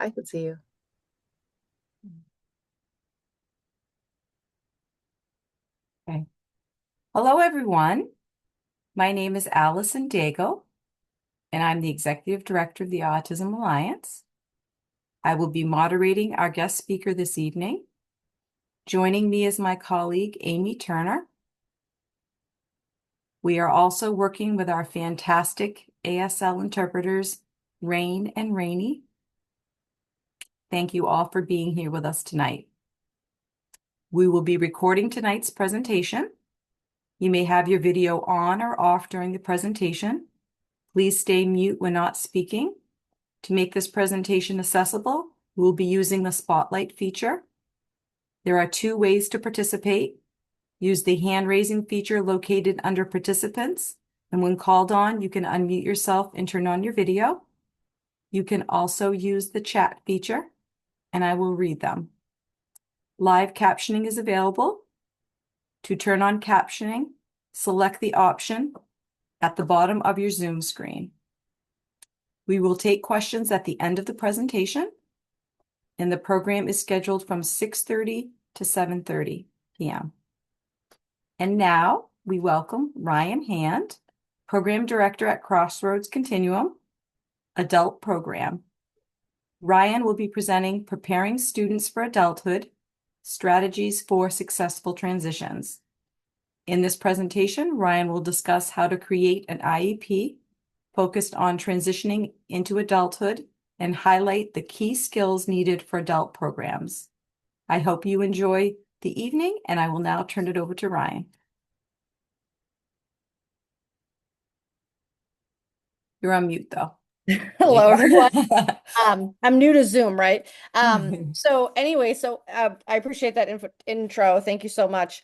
I could see you. Okay. Hello, everyone. My name is Allison Daigle, and I'm the Executive Director of the Autism Alliance. I will be moderating our guest speaker this evening. Joining me is my colleague, Amy Turner. We are also working with our fantastic ASL interpreters, Rain and Rainey. Thank you all for being here with us tonight. We will be recording tonight's presentation. You may have your video on or off during the presentation. Please stay mute when not speaking. To make this presentation accessible, we'll be using the spotlight feature. There are two ways to participate. Use the hand raising feature located under participants, and when called on, you can unmute yourself and turn on your video. You can also use the chat feature, and I will read them. Live captioning is available. To turn on captioning, select the option at the bottom of your Zoom screen. We will take questions at the end of the presentation, and the program is scheduled from 6:30 to 7:30 p.m. And now we welcome Ryan Hand, Program Director at Crossroads Continuum, Adult Program. Ryan will be presenting Preparing Students for Adulthood, Strategies for Successful Transitions. In this presentation, Ryan will discuss how to create an IEP focused on transitioning into adulthood and highlight the key skills needed for adult programs. I hope you enjoy the evening, and I will now turn it over to Ryan. You're on mute, though. There you Hello, everyone. go. I'm new to Zoom, right? So I appreciate that intro. Thank you so much.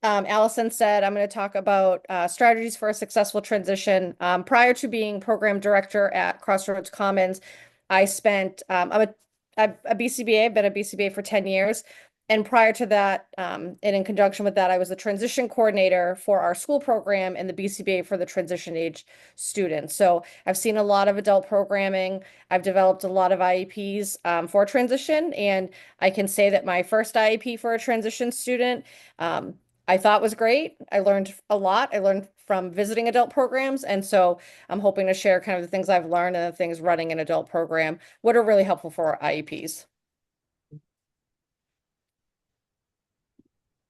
Allison said, I'm going to talk about strategies for a successful transition. Prior to being program director at Crossroads Commons, I spent, I'm a BCBA, I've been a BCBA for 10 years. And prior to that, and in conjunction with that, I was the transition coordinator for our school program and the BCBA for the transition age students. So I've seen a lot of adult programming. I've developed a lot of IEPs for transition, and I can say that my first IEP for a transition student, I thought was great. I learned a lot. I learned from visiting adult programs, and so I'm hoping to share kind of the things I've learned and the things running an adult program, what are really helpful for our IEPs.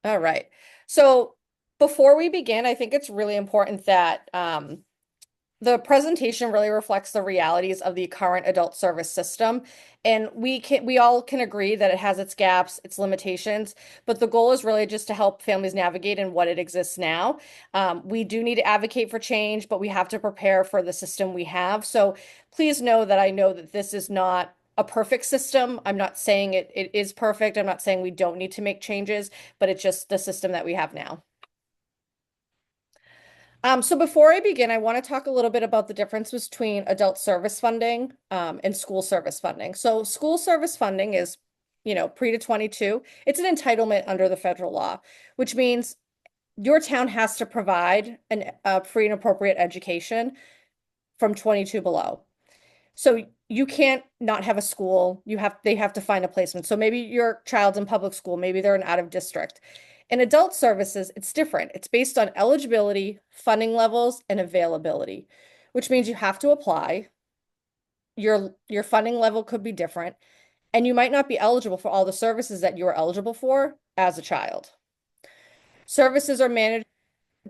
All right. So before we begin, I think it's really important that the presentation really reflects the realities of the current adult service system. And we all can agree that it has its gaps, its limitations, but the goal is really just to help families navigate in what it exists now. We do need to advocate for change, but we have to prepare for the system we have. So please know that I know that this is not a perfect system. I'm not saying it is perfect. I'm not saying we don't need to make changes, but it's just the system that we have now. So before I begin, I want to talk a little bit about the difference between adult service funding and school service funding. So school service funding is, pre to 22. It's an entitlement under the federal law, which means your town has to provide a free and appropriate education from 22 below. So you can't not have a school. They have to find a placement. So maybe your child's in public school, maybe they're in out of district. In adult services, it's different. It's based on eligibility, funding levels, and availability, which means you have to apply. Your funding level could be different, and you might not be eligible for all the services that you are eligible for as a child. Services are managed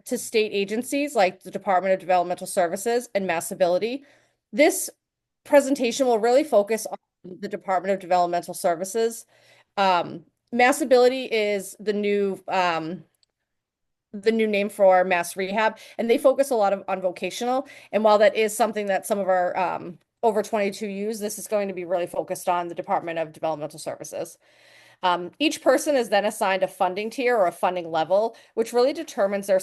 to state agencies like the Department of Developmental Services and Mass Ability. This presentation will really focus on the Department of Developmental Services. Mass Ability is the new name for Mass Rehab, and they focus a lot on vocational. And while that is something that some of our over 22 use, this is going to be really focused on the Department of Developmental Services. Each person is then assigned a funding tier or a funding level, which really determines their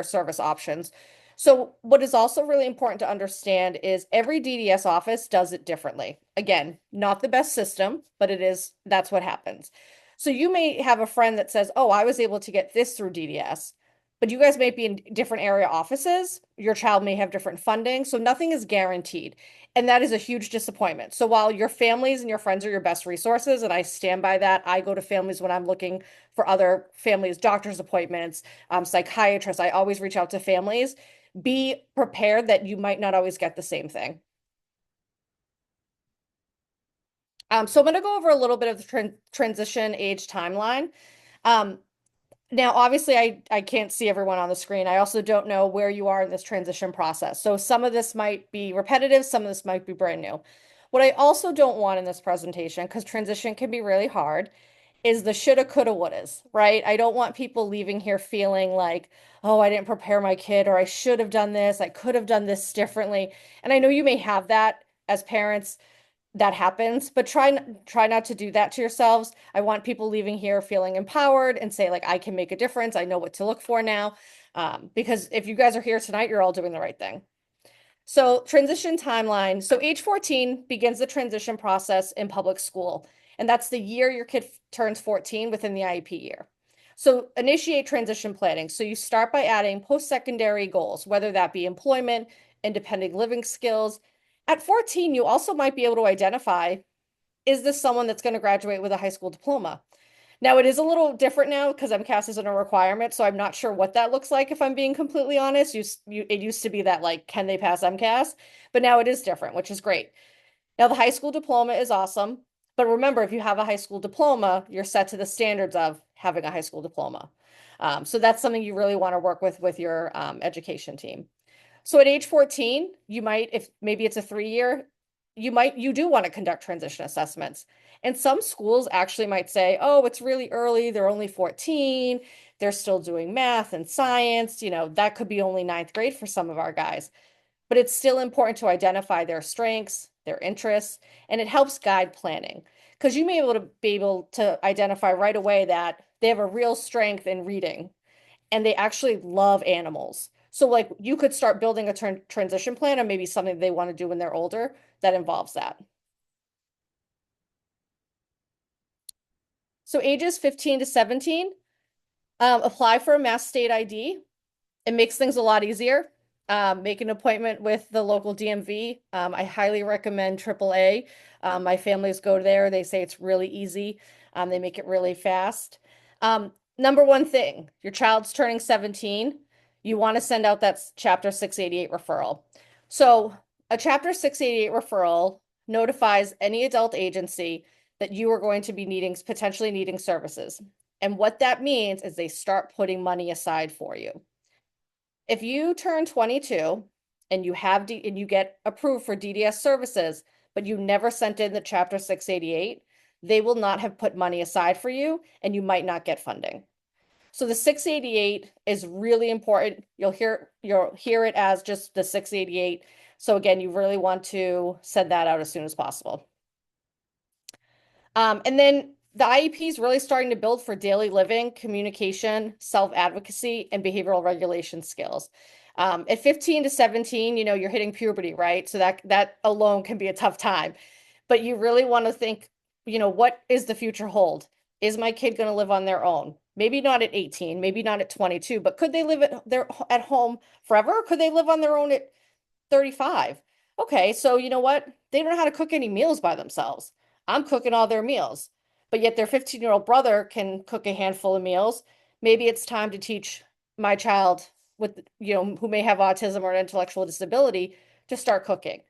service options. So what is also really important to understand is every DDS office does it differently. Again, not the best system, but that's what happens. So you may have a friend that says, oh, I was able to get this through DDS, but you guys may be in different area offices. Your child may have different funding, so nothing is guaranteed. And that is a huge disappointment. So while your families and your friends are your best resources, and I stand by that, I go to families when I'm looking for other families, doctor's appointments, psychiatrists. I always reach out to families. Be prepared that you might not always get the same thing. So I'm going to go over a little bit of the transition age timeline. Um, Now, obviously, I can't see everyone on the screen. I also don't know where you are in this transition process. So some of this might be repetitive, some of this might be brand new. What I also don't want in this presentation, because transition can be really hard, is the shoulda, coulda, wouldas, right? I don't want people leaving here feeling like, oh, I didn't prepare my kid, or I should have done this, I could have done this differently. And I know you may have that as parents, that happens, but try not to do that to yourselves. I want people leaving here feeling empowered and say, like, I can make a difference. I know what to look for now. Because if you guys are here tonight, you're all doing the right thing. So transition timeline. So age 14 begins the transition process in public school. And that's the year your kid turns 14 within the IEP year. So initiate transition planning. So you start by adding post-secondary goals, whether that be employment, independent living skills. At 14, you also might be able to identify, is this someone that's going to graduate with a high school diploma? Now, it is a little different now because MCAS isn't a requirement, so I'm not sure what that looks like if I'm being completely honest. It used to be that, like, can they pass MCAS? But now it is different, which is great. Now, the high school diploma is awesome, but remember, if you have a high school diploma, you're set to the standards of having a high school diploma. So that's something you really want to work with your education team. So at age 14, you might, if maybe it's a 3-year, you do want to conduct transition assessments. And some schools actually might say, oh, it's really early. They're only 14. They're still doing math and science. That could be only ninth grade for some of our guys. But it's still important to identify their strengths, their interests, and it helps guide planning. Because you may be able to identify right away that they have a real strength in reading and they actually love animals. So like you could start building a transition plan or maybe something they want to do when they're older that involves that. So ages 15 to 17, apply for a Mass State ID. It makes things a lot easier. Make an appointment with the local DMV. I highly recommend AAA. My families go there. They say it's really easy. They make it really fast. Number one thing, your child's turning 17. You want to send out that Chapter 688 referral. So a Chapter 688 referral notifies any adult agency that you are going to be potentially needing services. And what that means is they start putting money aside for you. If you turn 22 and you get approved for DDS services, but you never sent in the Chapter 688, they will not have put money aside for you and you might not get funding. So the 688 is really important. You'll hear it as just the 688. So again, you really want to send that out as soon as possible. And then the IEP is really starting to build for daily living, communication, self-advocacy, and behavioral regulation skills. At 15 to 17, you're hitting puberty, right? So that alone can be a tough time. But you really want to think, what is the future hold? Is my kid going to live on their own? Maybe not at 18, maybe not at 22, but could they live at home forever? Could they live on their own at 35? Okay, so you know what? They don't know how to cook any meals by themselves. I'm cooking all their meals, but yet their 15-year-old brother can cook a handful of meals. Maybe it's time to teach my child who may have autism or an intellectual disability to start cooking.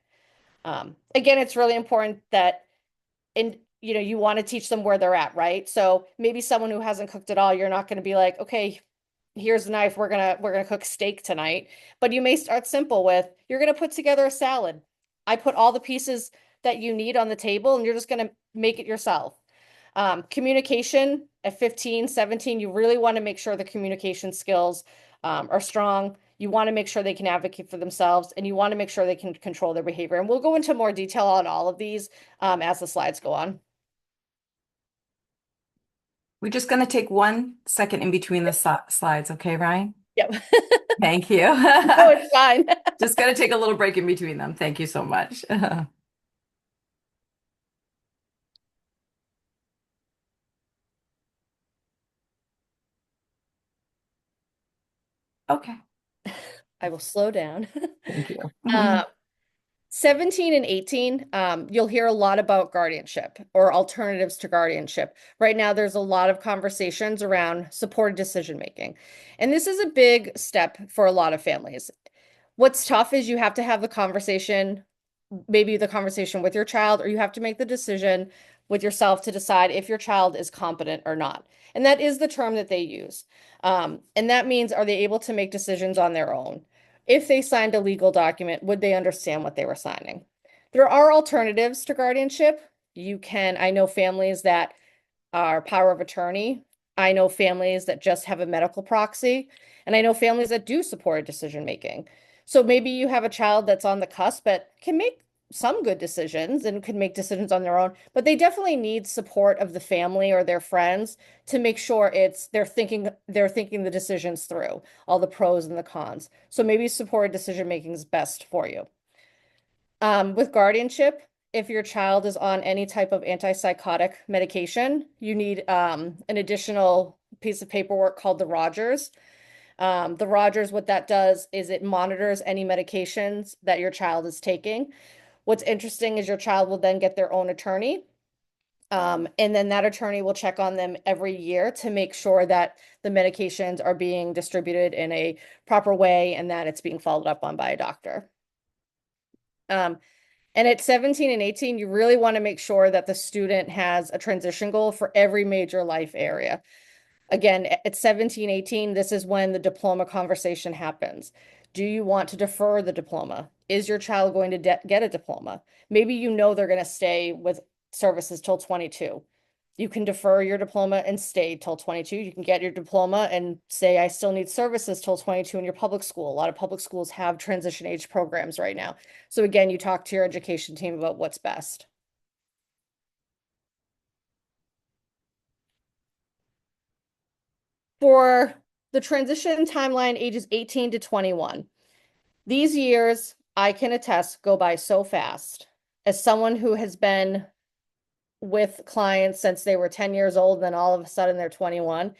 Again, it's really important that you want to teach them where they're at, right? So maybe someone who hasn't cooked at all, you're not going to be like, okay, here's a knife, we're gonna cook steak tonight. But you may start simple with, you're gonna put together a salad. I put all the pieces that you need on the table and you're just gonna make it yourself. Communication at 15, 17, you really want to make sure the communication skills are strong. You want to make sure they can advocate for themselves and you want to make sure they can control their behavior. And we'll go into more detail on all of these as the slides go on. We're just going to take 1 second in between the slides, okay, Ryan? Yep. Thank you. No, it's fine. Just going to take a little break in between them. Thank you so much. Okay. I will slow down. Thank you. Uh, 17 and 18, you'll hear a lot about guardianship or alternatives to guardianship. Right now, there's a lot of conversations around supported decision making. And this is a big step for a lot of families. What's tough is you have to have the conversation, maybe the conversation with your child, or you have to make the decision with yourself to decide if your child is competent or not. And that is the term that they use. And that means, are they able to make decisions on their own? If they signed a legal document, would they understand what they were signing? There are alternatives to guardianship. I know families that are power of attorney. I know families that just have a medical proxy, and I know families that do support decision making. So maybe you have a child that's on the cusp but can make some good decisions and can make decisions on their own, but they definitely need support of the family or their friends to make sure they're thinking the decisions through, all the pros and the cons. So maybe supported decision making is best for you. With guardianship, if your child is on any type of antipsychotic medication, you need an additional piece of paperwork called the Rogers. The Rogers, what that does is it monitors any medications that your child is taking. What's interesting is your child will then get their own attorney. And then that attorney will check on them every year to make sure that the medications are being distributed in a proper way and that it's being followed up on by a doctor. Um, and at 17 and 18, you really want to make sure that the student has a transition goal for every major life area. Again, at 17, 18, this is when the diploma conversation happens. Do you want to defer the diploma? Is your child going to get a diploma? Maybe you know they're going to stay with services till 22. You can defer your diploma and stay till 22. You can get your diploma and say, I still need services till 22 in your public school. A lot of public schools have transition age programs right now. So again, you talk to your education team about what's best. For the transition timeline, ages 18 to 21, these years, I can attest, go by so fast. As someone who has been with clients since they were 10 years old, then all of a sudden they're 21,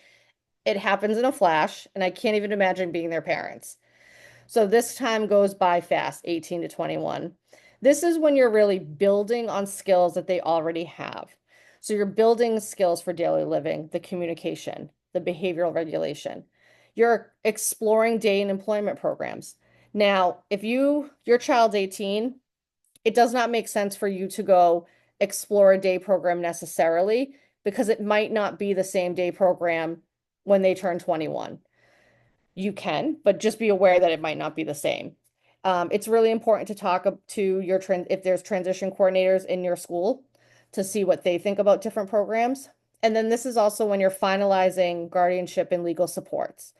it happens in a flash, and I can't even imagine being their parents. So this time goes by fast, 18 to 21. This is when you're really building on skills that they already have. So you're building skills for daily living, the communication, the behavioral regulation. You're exploring day and employment programs. Now, if your child's 18, it does not make sense for you to go explore a day program necessarily because it might not be the same day program when they turn 21. You can, but just be aware that it might not be the same. It's really important to talk to if there's transition coordinators in your school to see what they think about different programs. And then this is also when you're finalizing guardianship and legal supports.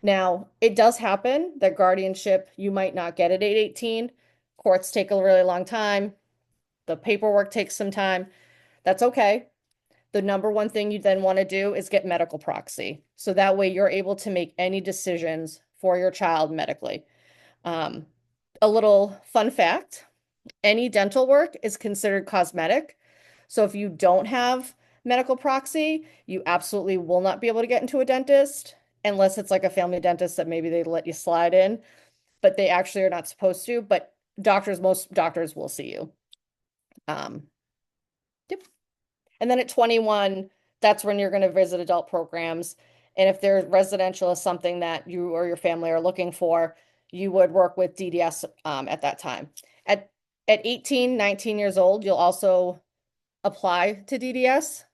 Now, it does happen that guardianship, you might not get it at 18. Courts take a really long time. The paperwork takes some time. That's okay. The number one thing you then want to do is get medical proxy. So that way you're able to make any decisions for your child medically. Um, a little fun fact, any dental work is considered cosmetic. So if you don't have medical proxy, you absolutely will not be able to get into a dentist unless it's like a family dentist that maybe they let you slide in, but they actually are not supposed to. But most doctors will see you. Um, yep. And then at 21, that's when you're going to visit adult programs. And if their residential is something that you or your family are looking for, you would work with DDS at that time. At at 18, 19 years old, you'll also apply to DDS.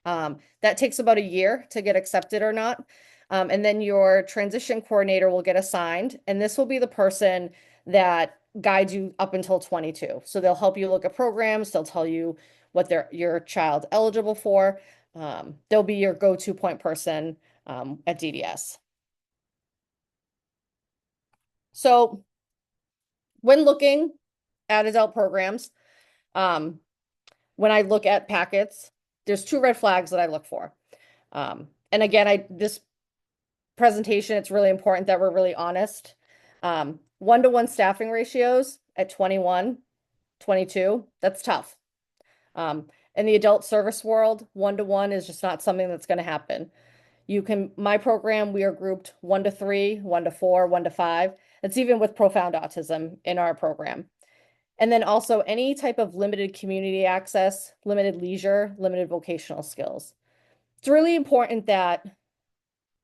That takes about a year to get accepted or not. And then your transition coordinator will get assigned, and this will be the person that guides you up until 22. So they'll help you look at programs, they'll tell you what your child eligible for. They'll be your go-to point person at DDS. So when looking at adult programs, um, when I look at packets, there's two red flags that I look for. And again, this presentation, it's really important that we're really honest. One-to-one staffing ratios at 21, 22, that's tough. In the adult service world, one-to-one is just not something that's going to happen. My program, we are grouped 1 to 3, 1 to 4, 1 to 5. That's even with profound autism in our program. And then also any type of limited community access, limited leisure, limited vocational skills. It's really important that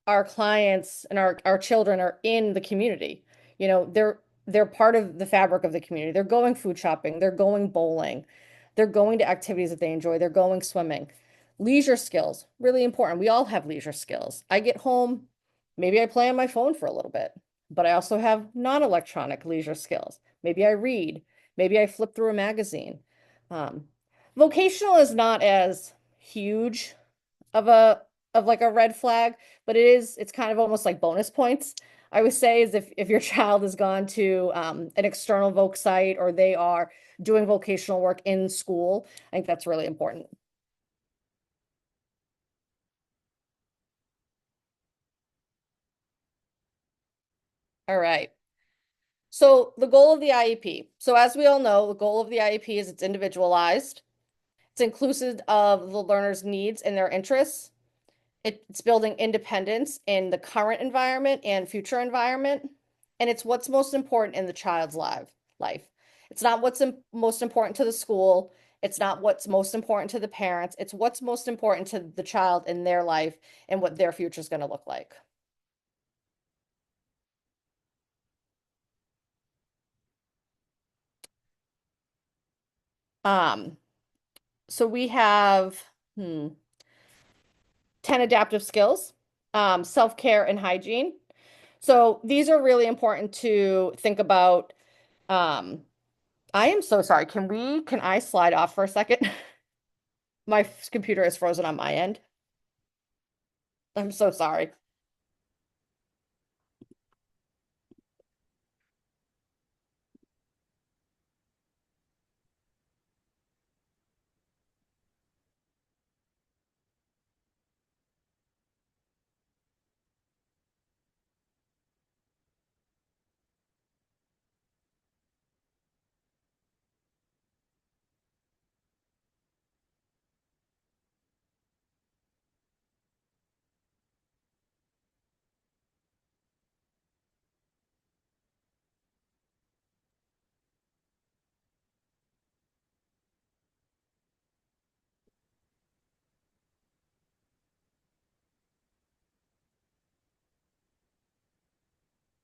our clients and our children are in the community. They're part of the fabric of the community. They're going food shopping, they're going bowling, they're going to activities that they enjoy, they're going swimming. Leisure skills, really important. We all have leisure skills. I get home, maybe I play on my phone for a little bit, but I also have non-electronic leisure skills. Maybe I read, maybe I flip through a magazine. Um, Vocational is not as huge of a red flag, but it's kind of almost like bonus points. I would say is if your child has gone to an external voc site or they are doing vocational work in school, I think that's really important. All right. So the goal of the IEP. So as we all know, the goal of the IEP is it's individualized. It's inclusive of the learner's needs and their interests. It's building independence in the current environment and future environment. And it's what's most important in the child's life. It's not what's most important to the school. It's not what's most important to the parents. It's what's most important to the child in their life and what their future is going to look like. Um, so we have 10 adaptive skills, self-care and hygiene. So these are really important to think about. Um, I am so sorry. Can I slide off for a second? My computer is frozen on my end. I'm so sorry.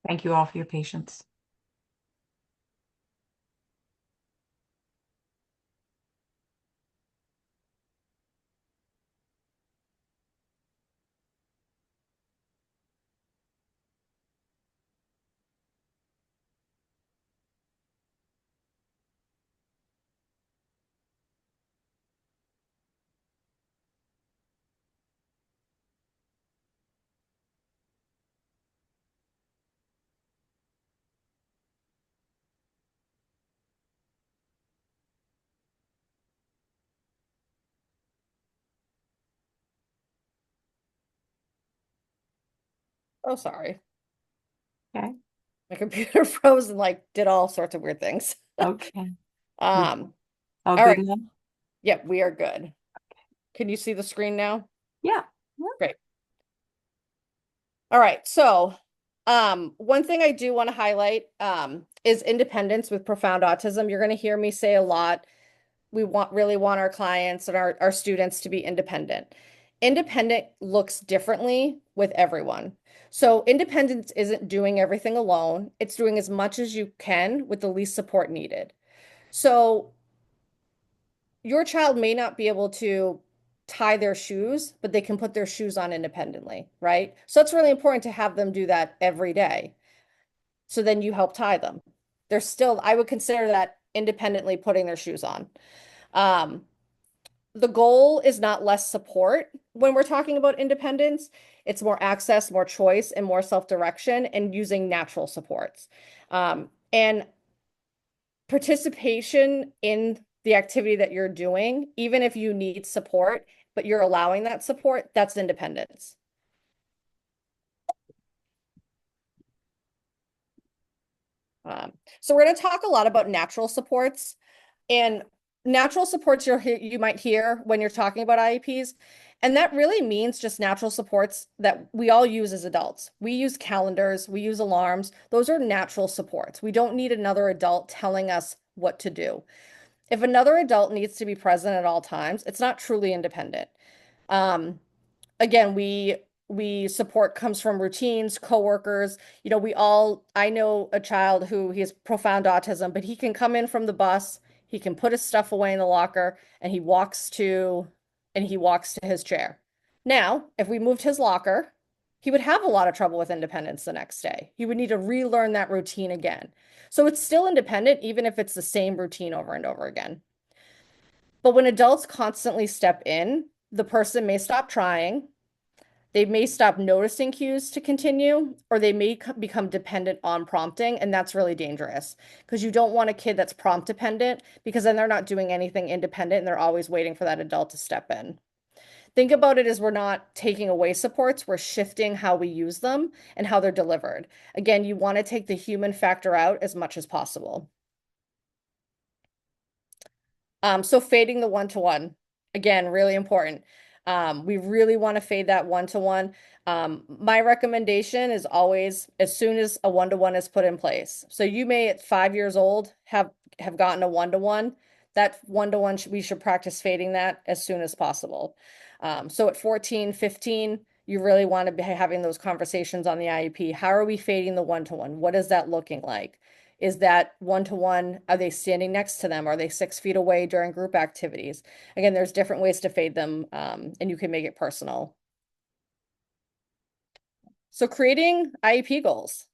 Thank you all for your patience. Oh, sorry. Okay. My computer froze and like did all sorts of weird things. Okay. We Um, all all good right. now? Yep, we are good. Can you see the screen now? Yeah. Yeah. Great. All right. So, one thing I do want to highlight, is independence with profound autism. You're going to hear me say a lot. We really want our clients and our students to be independent. Independent looks differently with everyone. So independence isn't doing everything alone. It's doing as much as you can with the least support needed. So your child may not be able to tie their shoes, but they can put their shoes on independently, right? So it's really important to have them do that every day. So then you help tie them. They're still, I would consider that independently putting their shoes on. Um, the goal is not less support when we're talking about independence. It's more access, more choice, and more self-direction and using natural supports. And participation in the activity that you're doing, even if you need support, but you're allowing that support, that's independence. So we're going to talk a lot about natural supports and natural supports you might hear when you're talking about IEPs. And that really means just natural supports that we all use as adults. We use calendars, we use alarms. Those are natural supports. We don't need another adult telling us what to do. If another adult needs to be present at all times, it's not truly independent. Um, again, we support comes from routines, coworkers. I know a child who he has profound autism, but he can come in from the bus, he can put his stuff away in the locker, and he walks to his chair. Now, if we moved his locker, he would have a lot of trouble with independence the next day. He would need to relearn that routine again. So it's still independent, even if it's the same routine over and over again. But when adults constantly step in, the person may stop trying, they may stop noticing cues to continue, or they may become dependent on prompting, and that's really dangerous because you don't want a kid that's prompt dependent because then they're not doing anything independent and they're always waiting for that adult to step in. Think about it as we're not taking away supports, we're shifting how we use them and how they're delivered. Again, you want to take the human factor out as much as possible. So fading the one-to-one, again, really important. We really want to fade that one-to-one. My recommendation is always as soon as a one-to-one is put in place. So you may at 5 years old have gotten a one-to-one. That one-to-one we should practice fading that as soon as possible. So at 14, 15, you really want to be having those conversations on the IEP. How are we fading the one-to-one? What is that looking like? Is that one-to-one? Are they standing next to them? Are they 6 feet away during group activities? Again, there's different ways to fade them, and you can make it personal. So creating IEP goals.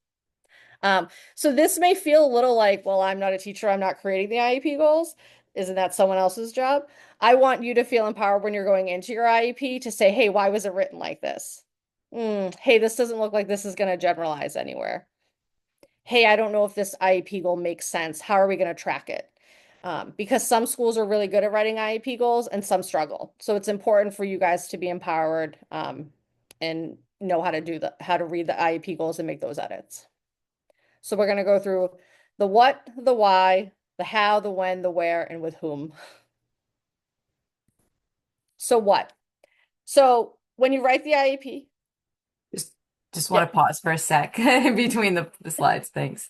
So this may feel a little like, well, I'm not a teacher, I'm not creating the IEP goals. Isn't that someone else's job? I want you to feel empowered when you're going into your IEP to say, hey, why was it written like this? Hey, this doesn't look like this is going to generalize anywhere. Hey, I don't know if this IEP goal makes sense. How are we going to track it? Because some schools are really good at writing IEP goals and some struggle. So it's important for you guys to be empowered and know how to read the IEP goals and make those edits. So we're going to go through the what, the why, the how, the when, the where, and with whom. So what? So when you write the IEP, Just just want yep. to pause for a sec between the slides, thanks,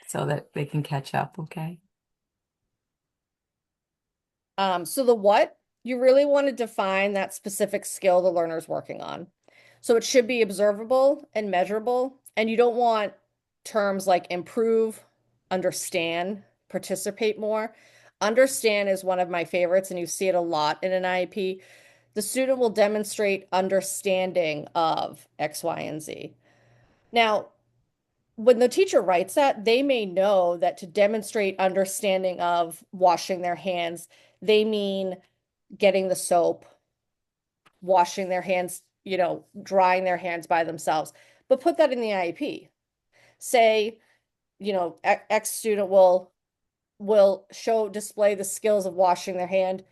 so that they can catch up, okay? So the what, you really want to define that specific skill the learner's working on. So it should be observable and measurable, and you don't want terms like improve, understand, participate more. Understand is one of my favorites, and you see it a lot in an IEP. The student will demonstrate understanding of X, Y, and Z. Now, when the teacher writes that, they may know that to demonstrate understanding of washing their hands, they mean getting the soap, washing their hands, drying their hands by themselves. But put that in the IEP. Say, X student will display the skills of washing their hand,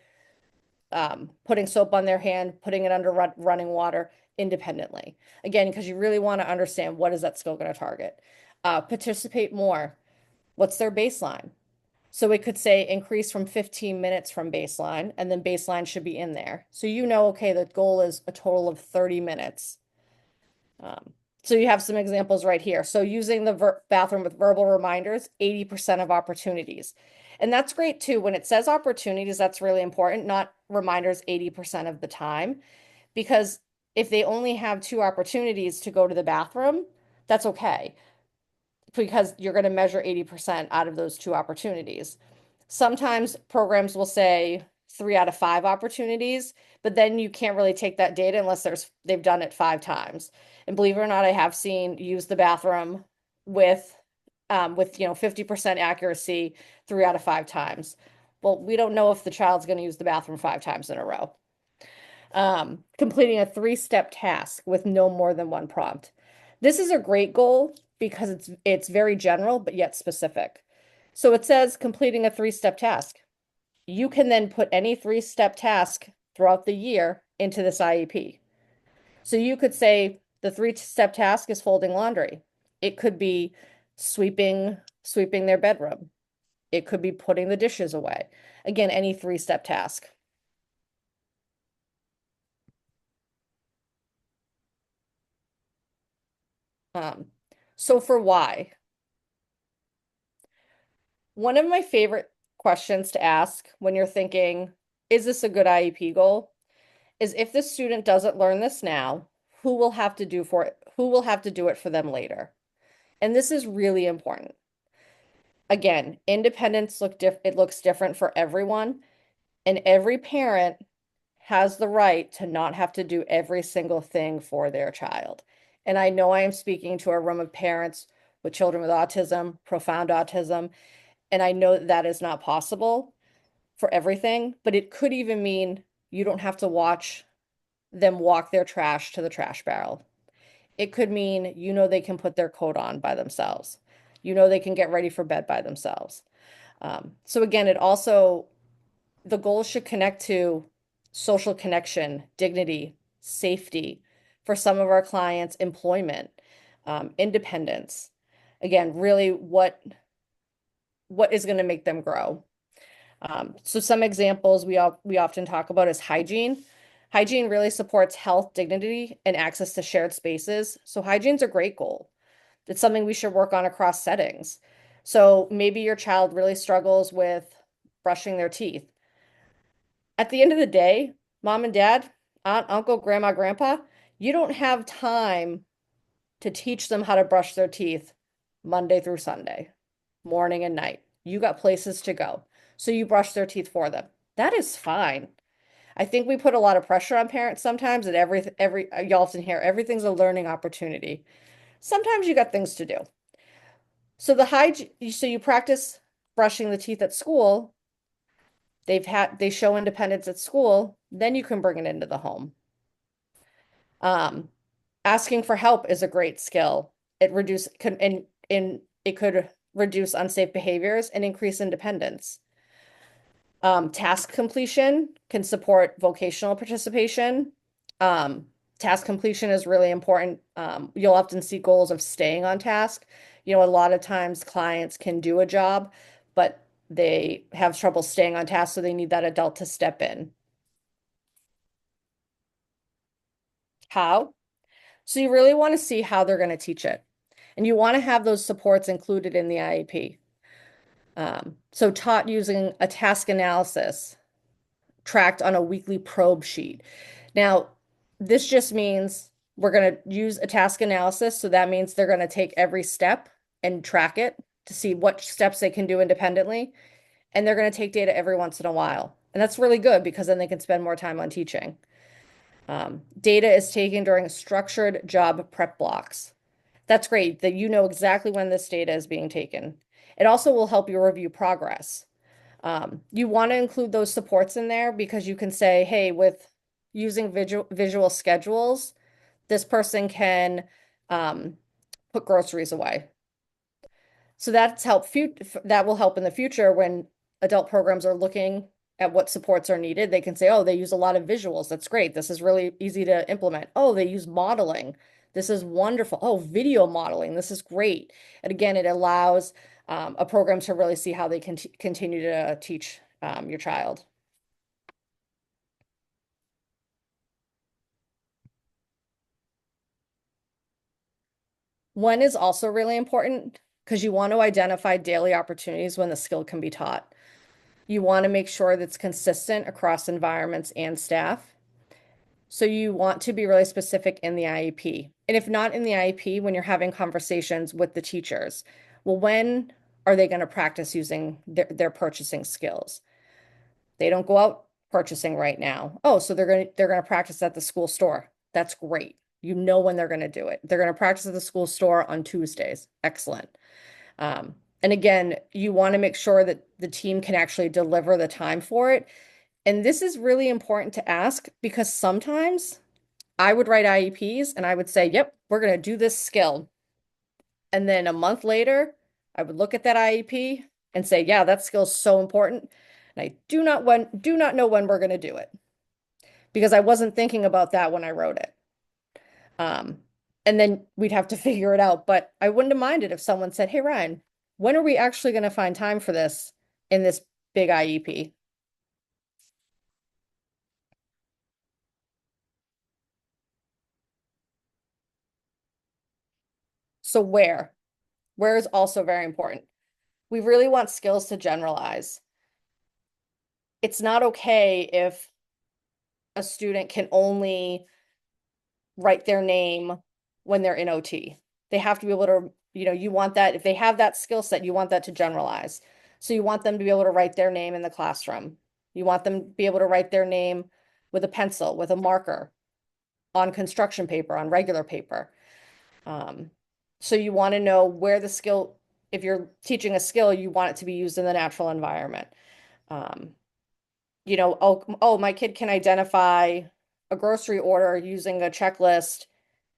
putting soap on their hand, putting it under running water independently. Again, because you really want to understand what is that skill going to target. Participate more. What's their baseline? So it could say increase from 15 minutes from baseline, and then baseline should be in there. So okay, the goal is a total of 30 minutes. So you have some examples right here. So using the bathroom with verbal reminders, 80% of opportunities. And that's great too. When it says opportunities, that's really important, not reminders 80% of the time. Because if they only have 2 opportunities to go to the bathroom, that's okay. Because you're going to measure 80% out of those 2 opportunities. Sometimes programs will say 3 out of 5 opportunities, but then you can't really take that data unless they've done it 5 times. And believe it or not, I have seen use the bathroom with 50% accuracy 3 out of 5 times. Well, we don't know if the child's going to use the bathroom 5 times in a row. Completing a 3-step task with no more than one prompt. This is a great goal because it's very general, but yet specific. So it says completing a 3-step task. You can then put any 3-step task throughout the year into this IEP. So you could say the 3-step task is folding laundry. It could be sweeping their bedroom. It could be putting the dishes away. Again, any 3-step task. Um, so for why, one of my favorite questions to ask when you're thinking, is this a good IEP goal? Is if the student doesn't learn this now, who will have to do for it? Who will have to do it for them later? And this is really important. Again, it looks different for everyone, and every parent has the right to not have to do every single thing for their child. And I know I am speaking to a room of parents with children with autism, profound autism, and I know that that is not possible for everything, but it could even mean you don't have to watch them walk their trash to the trash barrel. It could mean they can put their coat on by themselves. They can get ready for bed by themselves. So again, the goals should connect to social connection, dignity, safety, for some of our clients, employment, independence. Again, really what is going to make them grow. So some examples we often talk about is hygiene. Hygiene really supports health, dignity, and access to shared spaces. So hygiene's a great goal. It's something we should work on across settings. So maybe your child really struggles with brushing their teeth. At the end of the day, mom and dad, aunt, uncle, grandma, grandpa, you don't have time to teach them how to brush their teeth Monday through Sunday, morning and night. You got places to go. So you brush their teeth for them. That is fine. I think we put a lot of pressure on parents sometimes that you often hear everything's a learning opportunity. Sometimes you got things to do. So you practice brushing the teeth at school. They show independence at school, then you can bring it into the home. Um, Asking for help is a great skill. It could reduce unsafe behaviors and increase independence. Task completion can support vocational participation. Um, Task completion is really important. You'll often see goals of staying on task. A lot of times clients can do a job, but they have trouble staying on task, so they need that adult to step in. How? So you really want to see how they're going to teach it. And you want to have those supports included in the IEP. So taught using a task analysis tracked on a weekly probe sheet. Now, this just means we're going to use a task analysis. So that means they're going to take every step and track it to see what steps they can do independently. And they're going to take data every once in a while. And that's really good because then they can spend more time on teaching. Data is taken during structured job prep blocks. That's great that you know exactly when this data is being taken. It also will help you review progress. You want to include those supports in there because you can say, hey, with using visual schedules, this person can put groceries away. So that will help in the future when adult programs are looking at what supports are needed. They can say, oh, they use a lot of visuals. That's great. This is really easy to implement. Oh, they use modeling. This is wonderful. Oh, video modeling. This is great. And again, it allows a program to really see how they can continue to teach your child. One is also really important because you want to identify daily opportunities when the skill can be taught. You want to make sure that's consistent across environments and staff. So you want to be really specific in the IEP. And if not in the IEP, when you're having conversations with the teachers, well, when are they going to practice using their purchasing skills? They don't go out purchasing right now. Oh, so they're going to practice at the school store. That's great. You know when they're going to do it. They're going to practice at the school store on Tuesdays. Excellent. And again, you want to make sure that the team can actually deliver the time for it. And this is really important to ask because sometimes I would write IEPs and I would say, yep, we're going to do this skill. And then a month later, I would look at that IEP and say, yeah, that skill is so important. And I do not know when we're going to do it because I wasn't thinking about that when I wrote it. Um, and then we'd have to figure it out. But I wouldn't have minded if someone said, hey, Ryan, when are we actually going to find time for this in this big IEP? So where? Where is also very important. We really want skills to generalize. It's not okay if a student can only write their name when they're in OT. They have to be able to, you want that, if they have that skill set, you want that to generalize. So you want them to be able to write their name in the classroom. You want them to be able to write their name with a pencil, with a marker, on construction paper, on regular paper. Um, so you want to know where the skill, if you're teaching a skill, you want it to be used in the natural environment. Um, oh, my kid can identify a grocery order using a checklist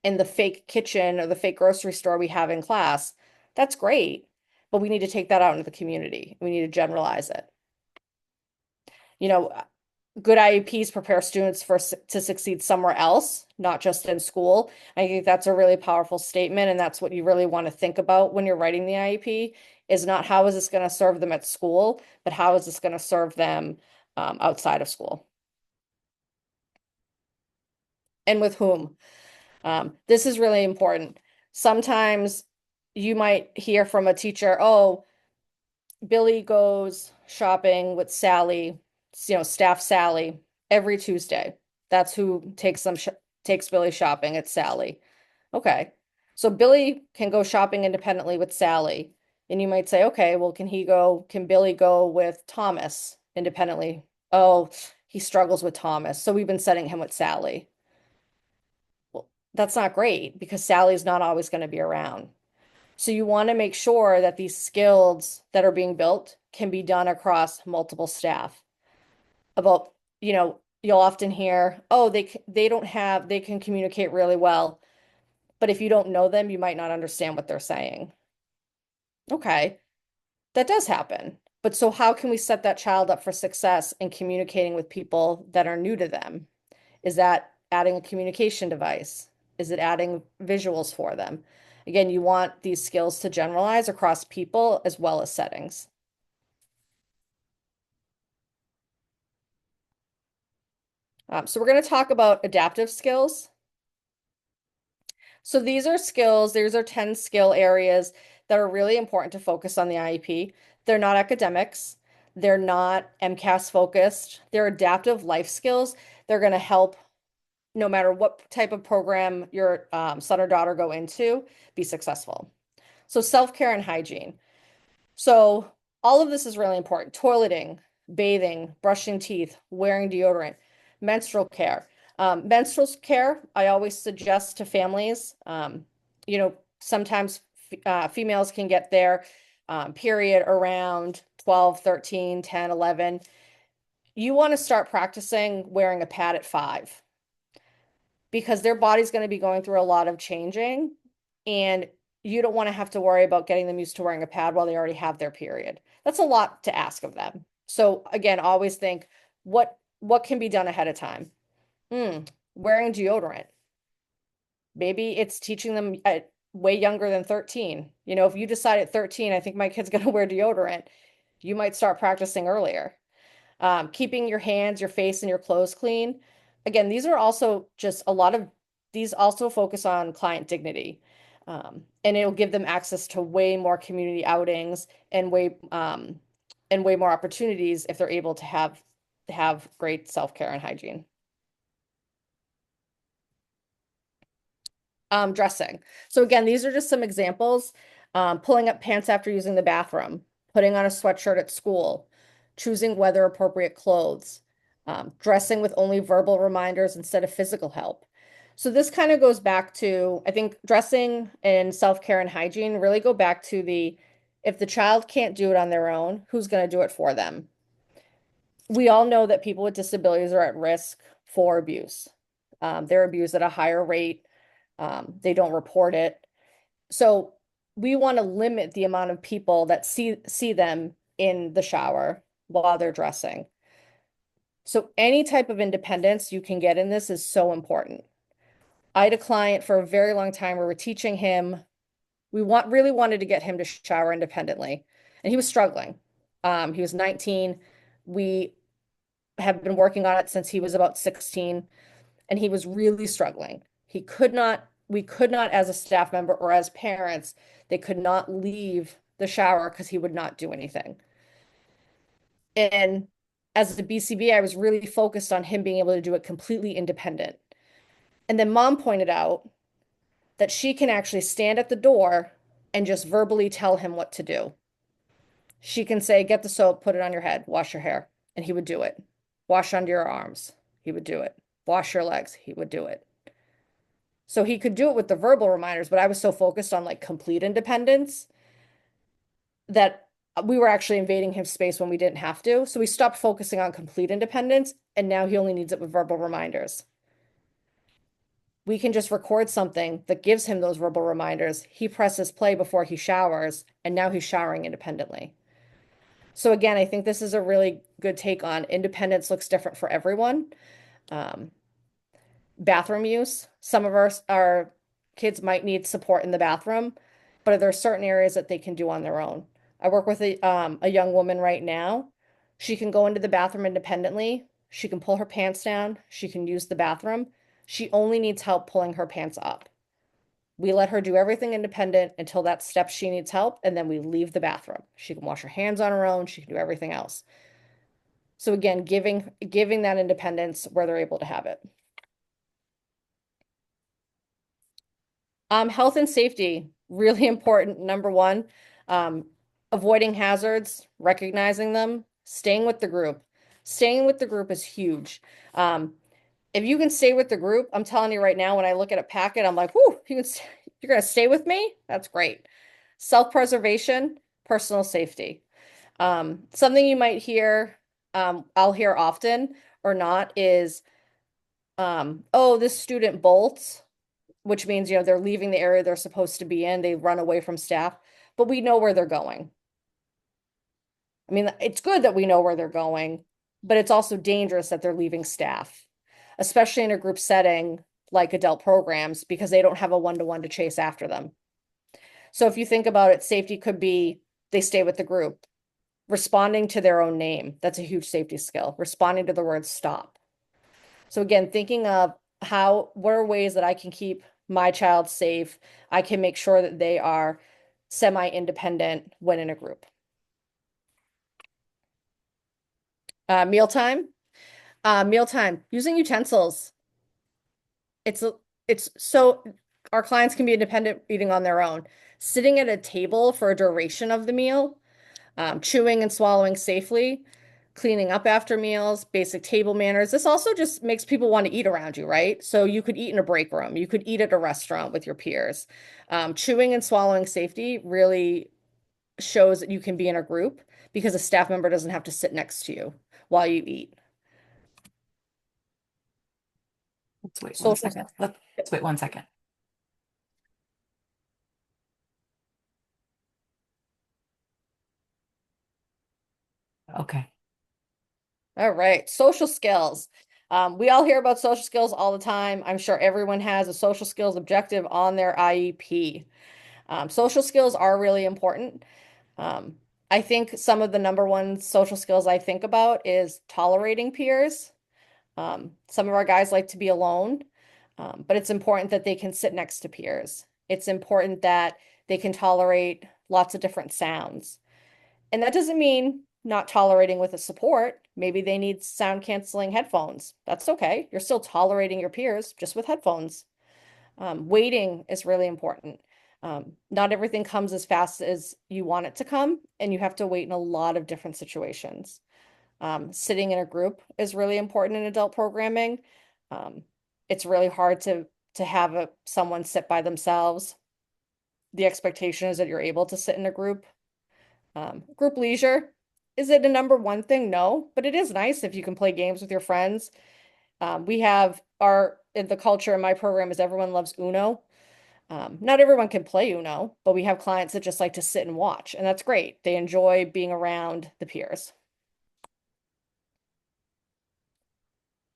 in the fake kitchen or the fake grocery store we have in class. That's great, but we need to take that out into the community. We need to generalize it. You know, good IEPs prepare students to succeed somewhere else, not just in school. I think that's a really powerful statement, and that's what you really want to think about when you're writing the IEP, is not how is this going to serve them at school, but how is this going to serve them outside of school, and with whom. This is really important. Sometimes you might hear from a teacher, oh, Billy goes shopping with Sally, staff Sally, every Tuesday. That's who takes Billy shopping. It's Sally. Okay. So Billy can go shopping independently with Sally. And you might say, okay, well, can Billy go with Thomas independently? Oh, he struggles with Thomas. So we've been setting him with Sally. Well, that's not great because Sally's not always going to be around. So you want to make sure that these skills that are being built can be done across multiple staff. About, you'll often hear, oh, they can communicate really well, but if you don't know them, you might not understand what they're saying. Okay, that does happen. But so how can we set that child up for success in communicating with people that are new to them? Is that adding a communication device? Is it adding visuals for them? Again, you want these skills to generalize across people as well as settings. So we're going to talk about adaptive skills. So these are 10 skill areas that are really important to focus on the IEP. They're not academics. They're not MCAS focused. They're adaptive life skills. They're going to help no matter what type of program your son or daughter go into, be successful. So self-care and hygiene. So all of this is really important. Toileting, bathing, brushing teeth, wearing deodorant, menstrual care. Menstrual care, I always suggest to families, sometimes females can get their period around 12, 13, 10, 11. You want to start practicing wearing a pad at 5 because their body's going to be going through a lot of changing, and you don't want to have to worry about getting them used to wearing a pad while they already have their period. That's a lot to ask of them. So again, always think what can be done ahead of time. Wearing deodorant. Maybe it's teaching them at way younger than 13. If you decide at 13, I think my kid's going to wear deodorant, you might start practicing earlier. Keeping your hands, your face, and your clothes clean. Again, these also focus on client dignity. And it'll give them access to way more community outings and way more opportunities if they're able to have great self-care and hygiene. Dressing. So again, these are just some examples. Pulling up pants after using the bathroom, putting on a sweatshirt at school, choosing weather appropriate clothes, dressing with only verbal reminders instead of physical help. So this kind of goes back to, I think dressing and self-care and hygiene really go back to if the child can't do it on their own, who's going to do it for them? We all know that people with disabilities are at risk for abuse. They're abused at a higher rate. They don't report it. So we want to limit the amount of people that see them in the shower while they're dressing. So any type of independence you can get in this is so important. I had a client for a very long time where we're teaching him, really wanted to get him to shower independently, and he was struggling. He was 19. We have been working on it since he was about 16, and he was really struggling. He could not we could not, as a staff member or as parents, they could not leave the shower because he would not do anything. And as the BCBA, I was really focused on him being able to do it completely independent. And then mom pointed out that she can actually stand at the door and just verbally tell him what to do. She can say, get the soap, put it on your head, wash your hair, and he would do it. Wash under your arms, he would do it. Wash your legs, he would do it. So he could do it with the verbal reminders, but I was so focused on like complete independence that we were actually invading his space when we didn't have to. So we stopped focusing on complete independence, and now he only needs it with verbal reminders. We can just record something that gives him those verbal reminders. He presses play before he showers, and now he's showering independently. So again, I think this is a really good take on independence looks different for everyone. Um, Bathroom use. Some of our kids might need support in the bathroom, but there are certain areas that they can do on their own. I work with a young woman right now. She can go into the bathroom independently. She can pull her pants down. She can use the bathroom. She only needs help pulling her pants up. We let her do everything independent until that step she needs help, and then we leave the bathroom. She can wash her hands on her own. She can do everything else. So again, giving that independence where they're able to have it. Health and safety, really important. Number one, um, avoiding hazards, recognizing them, staying with the group. Staying with the group is huge. Um, if you can stay with the group, I'm telling you right now, when I look at a packet, I'm like, whoo, you're gonna stay with me? That's great. Self-preservation, personal safety. Something you might hear, I'll hear often or not is, oh, this student bolts, which means, they're leaving the area they're supposed to be in. They run away from staff, but we know where they're going. I mean, it's good that we know where they're going, but it's also dangerous that they're leaving staff, especially in a group setting like adult programs, because they don't have a one-to-one to chase after them. So if you think about it, safety could be they stay with the group, responding to their own name. That's a huge safety skill, responding to the word stop. So again, thinking of what are ways that I can keep my child safe? I can make sure that they are semi-independent when in a group. Mealtime. Mealtime, using utensils. It's it's so our clients can be independent eating on their own. Sitting at a table for a duration of the meal, chewing and swallowing safely, cleaning up after meals, basic table manners. This also just makes people want to eat around you, right? So you could eat in a break room, you could eat at a restaurant with your peers. Chewing and swallowing safety really shows that you can be in a group because a staff member doesn't have to sit next to you while you eat. Let's wait one Social, second. Let's wait one second. Okay. all right, social skills. We all hear about social skills all the time. I'm sure everyone has a social skills objective on their IEP. Social skills are really important. Um, I think some of the number one social skills I think about is tolerating peers. Some of our guys like to be alone, but it's important that they can sit next to peers. It's important that they can tolerate lots of different sounds. And that doesn't mean not tolerating with a support. Maybe they need sound canceling headphones. That's okay. You're still tolerating your peers just with headphones. Waiting is really important. Not everything comes as fast as you want it to come, and you have to wait in a lot of different situations. Sitting in a group is really important in adult programming. Um, it's really hard to have someone sit by themselves. The expectation is that you're able to sit in a group. Group leisure, is it a number one thing? No, but it is nice if you can play games with your friends. We have the culture in my program is everyone loves Uno. Not everyone can play Uno, but we have clients that just like to sit and watch, and that's great. They enjoy being around the peers.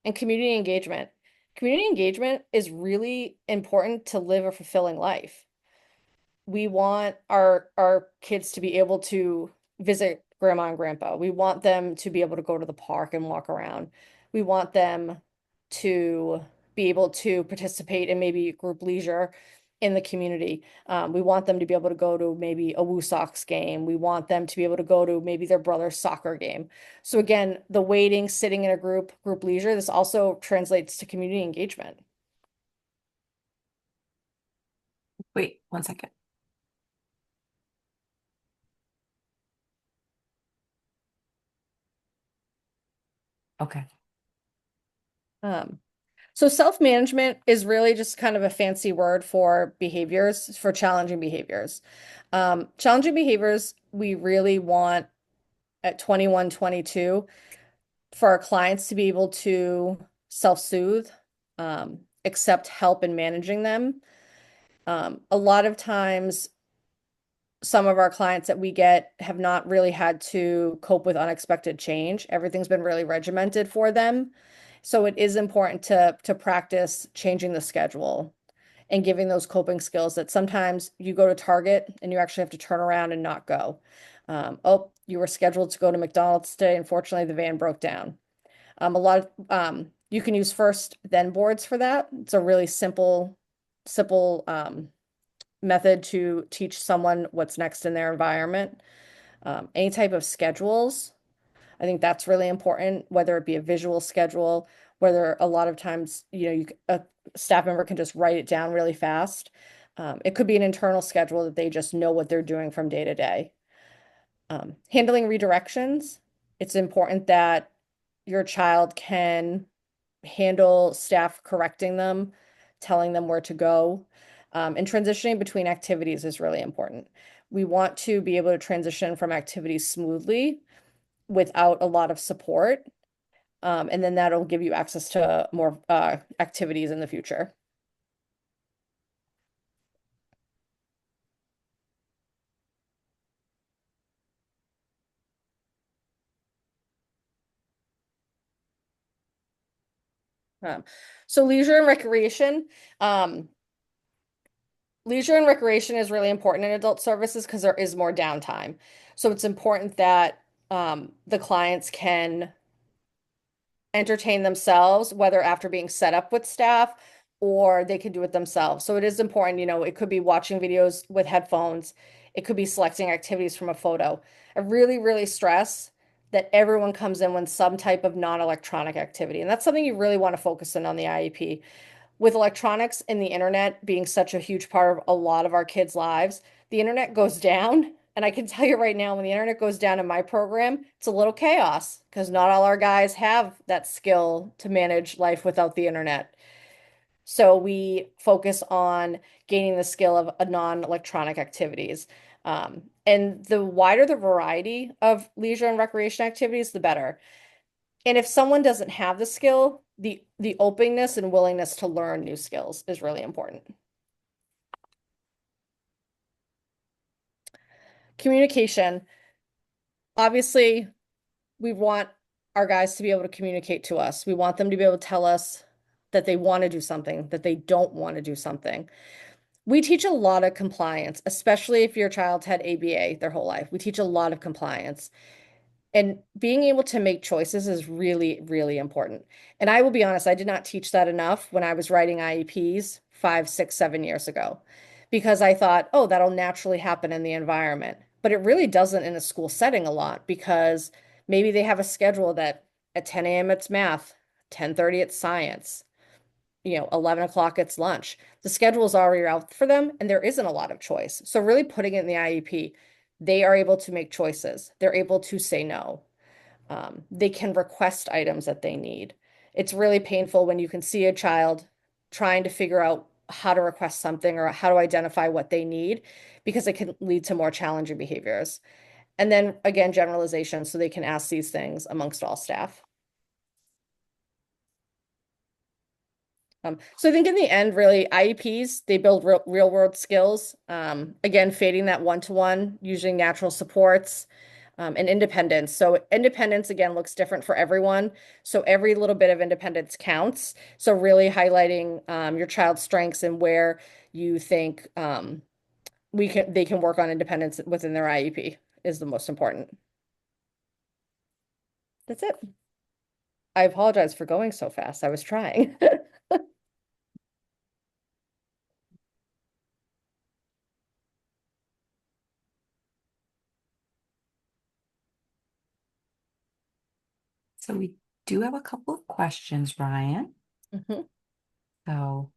And community engagement. Community engagement is really important to live a fulfilling life. We want our kids to be able to visit grandma and grandpa. We want them to be able to go to the park and walk around. We want them to be able to participate in maybe group leisure in the community. We want them to be able to go to maybe a Woo Sox game. We want them to be able to go to maybe their brother's soccer game. So again, the waiting, sitting in a group leisure, this also translates to community engagement. Wait, 1 second. Okay. Um, so self-management is really just kind of a fancy word for behaviors, for challenging behaviors. Challenging behaviors, we really want at 21, 22 for our clients to be able to self-soothe, accept help in managing them. A lot of times, some of our clients that we get have not really had to cope with unexpected change. Everything's been really regimented for them. So it is important to practice changing the schedule and giving those coping skills that sometimes you go to Target and you actually have to turn around and not go. Oh, you were scheduled to go to McDonald's today. Unfortunately, the van broke down. You can use first then boards for that. It's a really simple method to teach someone what's next in their environment. Any type of schedules, I think that's really important, whether it be a visual schedule, whether a lot of times, a staff member can just write it down really fast. It could be an internal schedule that they just know what they're doing from day to day. Handling redirections, it's important that your child can handle staff correcting them, telling them where to go. And transitioning between activities is really important. We want to be able to transition from activities smoothly without a lot of support. And then that'll give you access to more activities in the future. Um, so um, leisure and recreation is really important in adult services because there is more downtime. So it's important that the clients can entertain themselves, whether after being set up with staff or they can do it themselves. So it is important, it could be watching videos with headphones. It could be selecting activities from a photo. I really, really stress that everyone comes in with some type of non-electronic activity. And that's something you really want to focus on the IEP. With electronics and the internet being such a huge part of a lot of our kids' lives, the internet goes down. And I can tell you right now, when the internet goes down in my program, it's a little chaos because not all our guys have that skill to manage life without the internet. So we focus on gaining the skill of non-electronic activities. And the wider the variety of leisure and recreation activities, the better. And if someone doesn't have the skill, the openness and willingness to learn new skills is really important. Communication. Obviously, we want our guys to be able to communicate to us. We want them to be able to tell us that they want to do something, that they don't want to do something. We teach a lot of compliance, especially if your child's had ABA their whole life. We teach a lot of compliance. And being able to make choices is really, really important. And I will be honest, I did not teach that enough when I was writing IEPs 5, 6, 7 years ago, because I thought, oh, that'll naturally happen in the environment. But it really doesn't in a school setting a lot because maybe they have a schedule that at 10 a.m. it's math, 10:30 it's science, 11 o'clock it's lunch. The schedule is already out for them and there isn't a lot of choice. So really putting it in the IEP, they are able to make choices. They're able to say no. They can request items that they need. It's really painful when you can see a child trying to figure out how to request something or how to identify what they need because it can lead to more challenging behaviors. And then again, generalization, so they can ask these things amongst all staff. So I think in the end, really, IEPs, they build real world skills. Again, fading that one-to-one, using natural supports, and independence. So independence, again, looks different for everyone. So every little bit of independence counts. So really highlighting your child's strengths and where you think they can work on independence within their IEP is the most important. That's it. I apologize for going so fast. I was trying. So we do have a couple of questions, Ryan. Mhm. So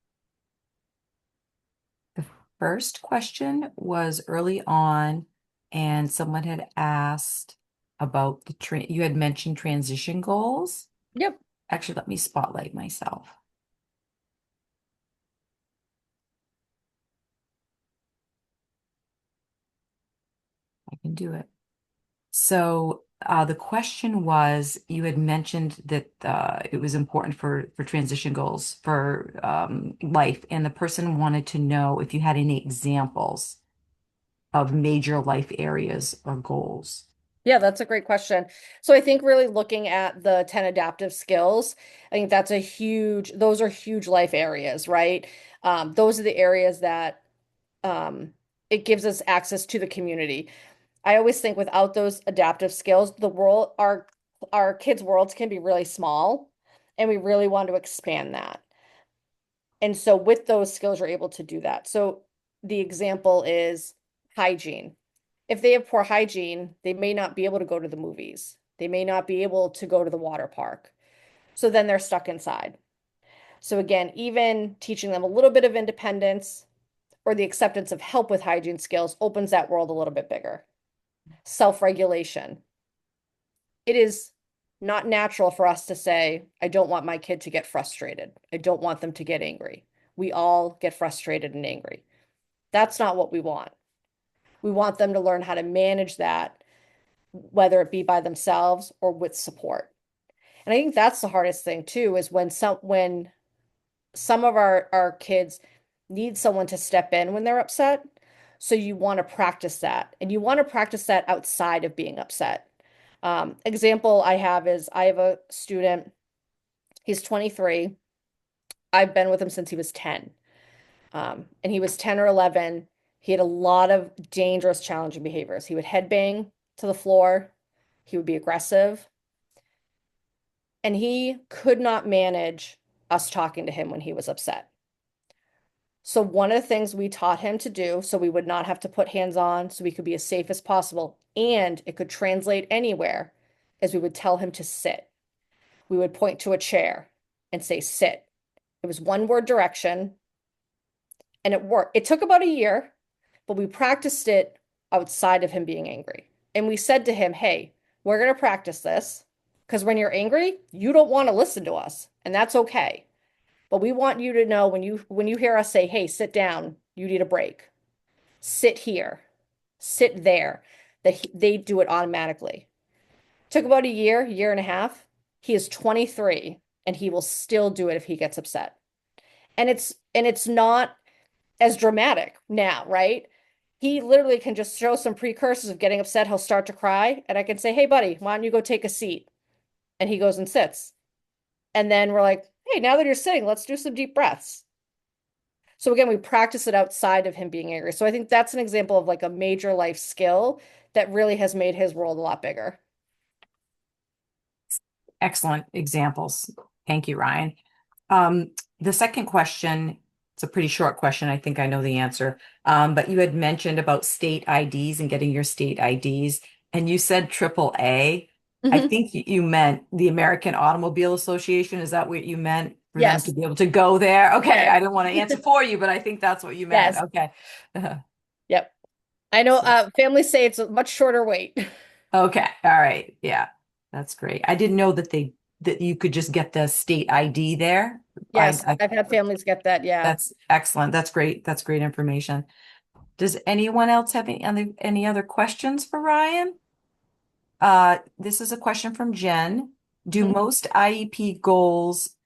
the first question was early on, and someone had asked about you had mentioned transition goals. Yep. Actually, let me spotlight myself. I can do it. So the question was, you had mentioned that it was important for transition goals for life, and the person wanted to know if you had any examples of major life areas or goals. Yeah, that's a great question. So I think really looking at the 10 adaptive skills, I think those are huge life areas, right? Those are the areas that um, it gives us access to the community. I always think without those adaptive skills, our kids' worlds can be really small, and we really want to expand that. And so with those skills, you're able to do that. So the example is hygiene. If they have poor hygiene, they may not be able to go to the movies. They may not be able to go to the water park. So then they're stuck inside. So again, even teaching them a little bit of independence or the acceptance of help with hygiene skills opens that world a little bit bigger. Self-regulation. It is not natural for us to say, I don't want my kid to get frustrated. I don't want them to get angry. We all get frustrated and angry. That's not what we want. We want them to learn how to manage that, whether it be by themselves or with support. And I think that's the hardest thing too, is when some of our kids need someone to step in when they're upset. So you want to practice that, and you want to practice that outside of being upset. Example I have is I have a student, he's 23. I've been with him since he was 10. And he was 10 or 11. He had a lot of dangerous, challenging behaviors. He would headbang to the floor. He would be aggressive. And he could not manage us talking to him when he was upset. So one of the things we taught him to do, so we would not have to put hands on, so we could be as safe as possible, and it could translate anywhere, is we would tell him to sit. We would point to a chair and say, sit. It was one word direction, and it worked. It took about a year, but we practiced it outside of him being angry. And we said to him, hey, we're going to practice this because when you're angry, you don't want to listen to us, and that's okay. But we want you to know when you hear us say, hey, sit down, you need a break. Sit here, sit there, that they do it automatically. Took about a year and a half. He is 23 and he will still do it if he gets upset. And it's not as dramatic now, right? He literally can just show some precursors of getting upset. He'll start to cry, and I can say, "Hey, buddy, why don't you go take a seat?" And he goes and sits. And then we're like, "Hey, now that you're sitting, let's do some deep breaths." So again, we practice it outside of him being angry. So I think that's an example of like a major life skill that really has made his world a lot bigger. Excellent examples. Thank you, Ryan. The second question, it's a pretty short question. I think I know the answer. But you had mentioned about state IDs and getting your state IDs, and you said AAA. I Mhm. think you meant the American Automobile Association. Is that what you meant for them to Yes. be able to go there? Okay, Yes. I didn't want to answer for you, but I think that's what you meant. Yes. Okay. Yep. I know So, families say it's a much shorter wait. okay. All right. Yeah. That's great. I didn't know that you could just get the state ID there. Yes, I I've had families get that. Yeah. That's excellent. That's great. That's great information. Does anyone else have any other questions for Ryan? This is a question from Jen. Do Mhm. most IEP goals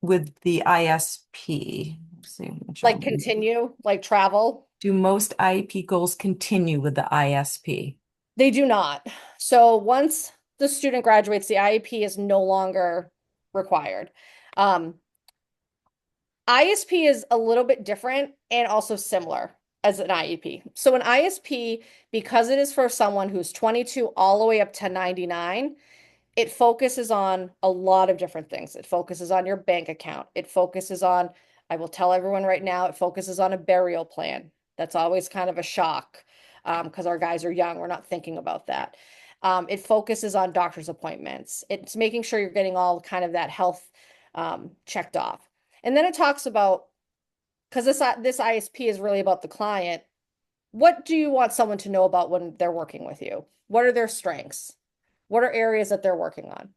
with the ISP, let's see, Like continue, like travel. do most IEP goals continue with the ISP? They do not. So once the student graduates, the IEP is no longer required. Um, ISP is a little bit different and also similar as an IEP. So an ISP, because it is for someone who's 22 all the way up to 99, it focuses on a lot of different things. It focuses on your bank account. It focuses on, I will tell everyone right now, it focuses on a burial plan. That's always kind of a shock because our guys are young. We're not thinking about that. It focuses on doctor's appointments. It's making sure you're getting all kind of that health checked off. And then it talks about, because this ISP is really about the client. What do you want someone to know about when they're working with you? What are their strengths? What are areas that they're working on?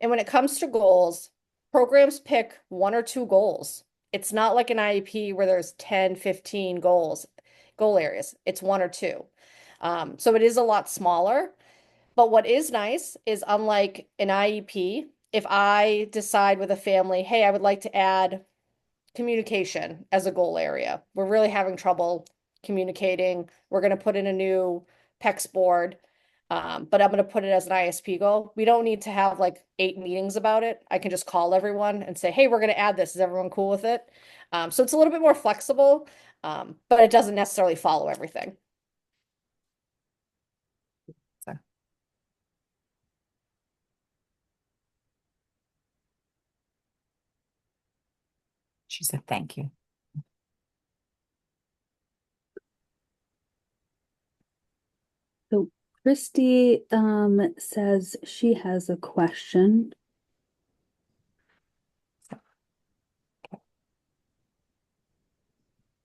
And when it comes to goals, programs pick one or two goals. It's not like an IEP where there's 10, 15 goal areas. It's one or two. So it is a lot smaller. But what is nice is, unlike an IEP, if I decide with a family, hey, I would like to add communication as a goal area. We're really having trouble communicating. We're going to put in a new PEX board, but I'm going to put it as an ISP goal. We don't need to have like 8 meetings about it. I can just call everyone and say, hey, we're going to add this. Is everyone cool with it? So it's a little bit more flexible, but it doesn't necessarily follow everything. So she said, thank you. So Christy says she has a question.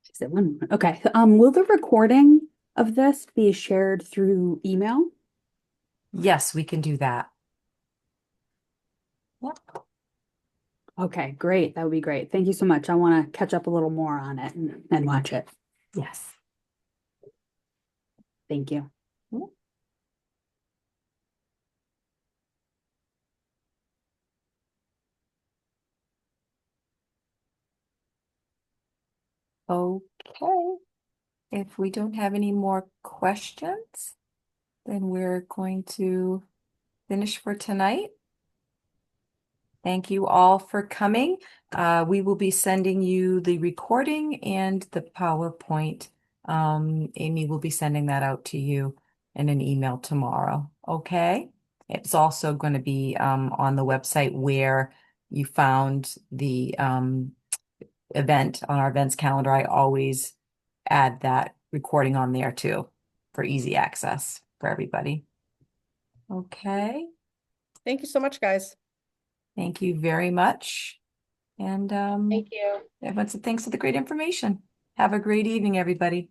She said one more. Okay. Will the recording of this be shared through email? Yes, we can do that. Yep. Okay, great. That would be great. Thank you so much. I want to catch up a little more on it and watch it. Yes. Thank you. Okay. If we don't have any more questions, then we're going to finish for tonight. Thank you all for coming. We will be sending you the recording and the PowerPoint. Amy will be sending that out to you in an email tomorrow. Okay. It's also going to be on the website where you found the event on our events calendar. I always add that recording on there too for easy access for everybody. Okay. Thank you so much, guys. Thank you very much. And Thank you. everyone said thanks for the great information. Have a great evening, everybody.